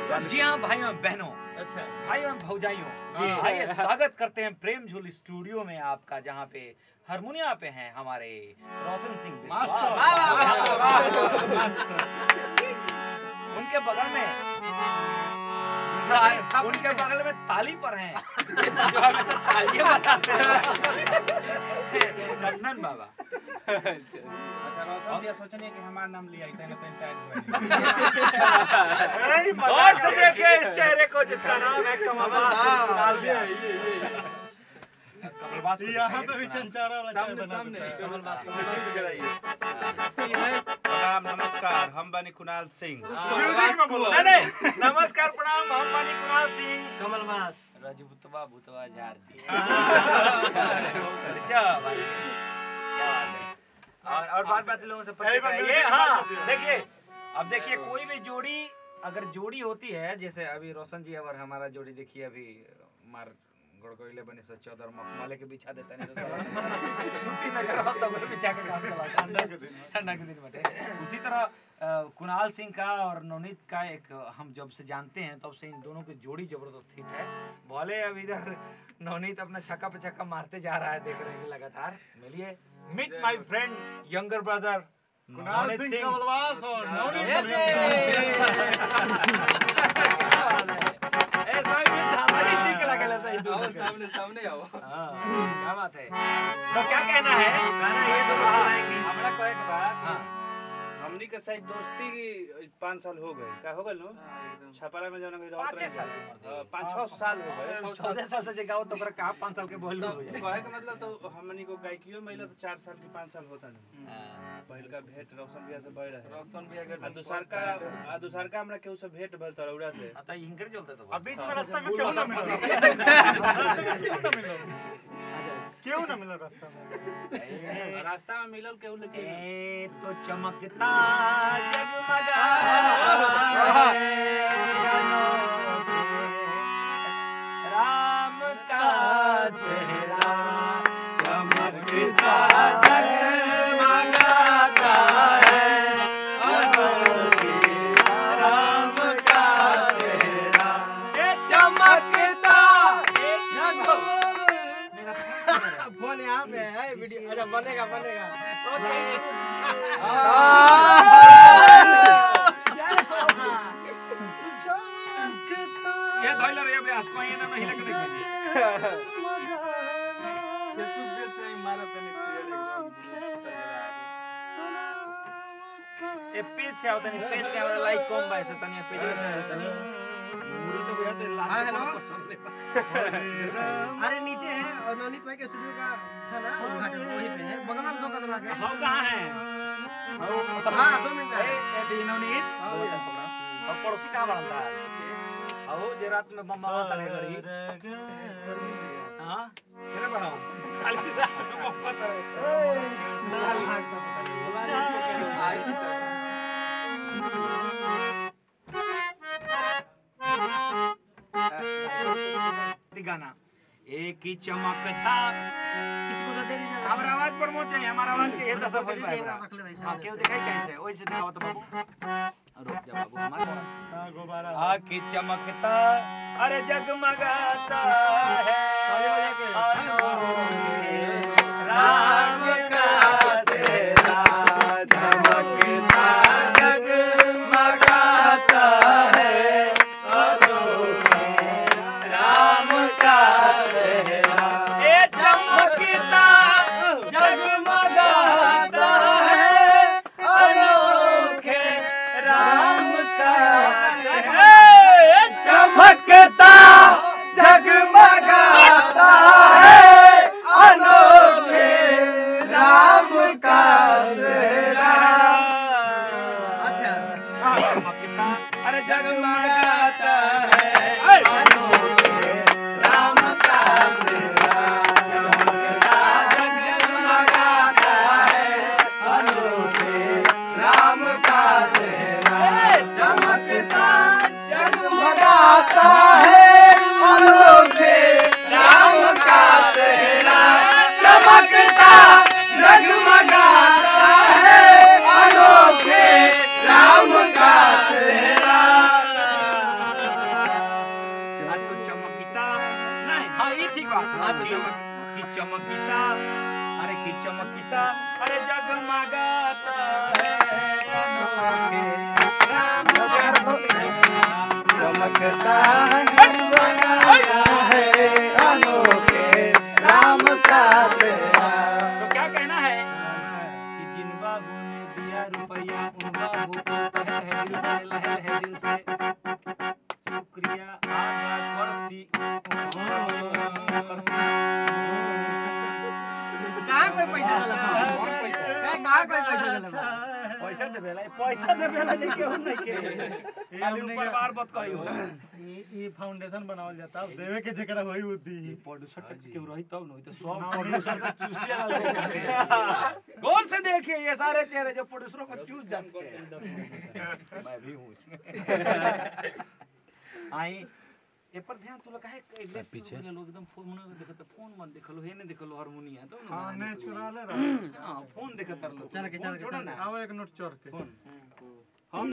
तो जी हाँ भाइयों बहनों, अच्छा भाइयों भौजाइयों, आइए स्वागत करते हैं प्रेम झूल स्टूडियो में आपका, जहाँ पे हारमोनिया पे हैं हमारे रोशन सिंह विश्वास। उनके बगल में ताली पर हैं जो हमेशा तालियां बताते हैं चंदन बाबा। अच्छा रोशन भैया सोचने कि हमारा नाम लिया इतना ना टाइट हुआ। और से देखिए इस चेहरे को जिसका नाम है कमलबास। कमलबास यहाँ पे भी चंचारा वाला सामने कमलबास प्रणाम नमस्कार, हम बनी कुणाल सिंह। नहीं नमस्कार प्रणाम, हम बनी कुणाल सिंह। कमलबास राजभूतवा भूतवा झारती। अच्छा भाई और बात लोगों से ये हाँ देखिए, अब देखिए कोई भी जोड़ी अगर जोड़ी होती है, जैसे अभी रोशन जी और हमारा जोड़ी देखिए, अभी मार गोड़कोइले बने से 14 मखमले के बिछा देता नहीं तो सूती न करो तब बिछा के काम चलाता ठंडा के दिन में। उसी तरह कुणाल सिंह का और नवनीत का एक हम जब से जानते हैं तब से इन दोनों की जोड़ी जबरदस्त हिट है। भले अब इधर नवनीत अपना छक्का पे छक्का मारते जा रहा है, देख रहे हैं लगातार। मिलिए, meet my friend younger brother Kunal Singh कमलबास और नवनीत। सामने आओ। क्या बात है, तो क्या कहना है? गाना ये दोनों सुनाएंगे। हमरा कहे के बाद हमनी के साथ दोस्ती 5 साल हो गए, का हो गए नो छपरा में जाना 5-6 साल हो गए। 6 साल से जगह तो कर का 5 साल के बोल लो कहे का मतलब तो हमनी को गायकियो महिला तो 4 साल की 5 साल होता नहीं। पहल का भेंट रोशन भैया से भइल रहे। रोशन भैया के दूसर का हमरा केहू से भेंट भइल तरौड़ा से। आता इनकर चलते तो अब बीच में रास्ता में क्यों ना मिला रास्ता में मिलल केहू लेके तो चमकता जगमगा राम का सेहरा चमकता जगमगाता है, राम का सेहरा चमकता। फोन यहाँ पे है, वीडियो अच्छा बनेगा ये धोइलर ये अभ्यास कोई ना नहीं लग देखिए फेसबुक पे से मारा तने शेयर एकदम ए पेज से आवता नहीं, पेज के हमरा लाइक कम बा से तनी पेज से तनी मुरी तो भैया ते लाल से को छोड़ दे। अरे नीचे है और नवनीत भाई के स्टूडियो का था ना उद्घाटन, वहीं पे है, बगल में 2 कदम आगे। हां कहां है? हां 2 मिनट ए नवनीत और पड़ोसी कहां बनता है? आओ जे रात में बम मारता है घड़ी। हां केरे बड़ा खाली रात में बम मारता है। गाना एक ही चमकता, किसी को दे दीजिए, हमारा आवाज प्रमोट चाहिए, हमारा आवाज के ये दशक रख ले भाई हां क्यों दिखाई कैसे ओइसे दिखाओ तो बाबू। रुक जा बाबू हमारा गोबारा आँखी चमकता अरे जगमगाता है राम का सेहरा चमकता जगमगाता है, राम का सेहरा ए चमकता जगमगाता है, अनोखे राम का सेहरा चमकता जगमगाता है, अनोखे राम का सेहरा। अच्छा चमकता अरे जगमगाता है, अनोखे राम का सेहरा चमकता जगमगाता है, अनोखे राम का सेहरा चमकता जगमगाता है, अनोखे राम का सेहरा चमकता जगमगाता है, अनोखे राम का सेहरा। चमकीता, अरे की चमकीता, अरे जगमगाता है अनोखे राम का चमकता है अनोखे राम का चेहरा। तो क्या कहना है कि जिन बाबू ने दिया रुपया उन बाबू को तहे दिल से लहे दिल से शुक्रिया अदा करती। कहाँ कोई पैसा देला कहाँ कोई पैसा देला पैसा दे बेला जे केहू नहीं के खाली ऊपर बार मत कहियो। ई फाउंडेशन बनावल जाता अब देवे के जेकरा होई बुद्धि प्रोड्यूसर केहू रही तब नहीं तो सब प्रोड्यूसर से चूसिया ला लोग गौर से देखिए ये सारे चेहरे जो प्रोड्यूसरों को चूस जाते हैं। मैं भी हूँ इसमें। आई ए पर ध्यान तो लगा है पीछे लोग एकदम फोन में देखत फोन मत देखलो हे ने देखलो हारमोनिया तो हां नेचुरल है। हां फोन देखत रहो चल के छोड़ ना आओ एक नोट चढ़ के फोन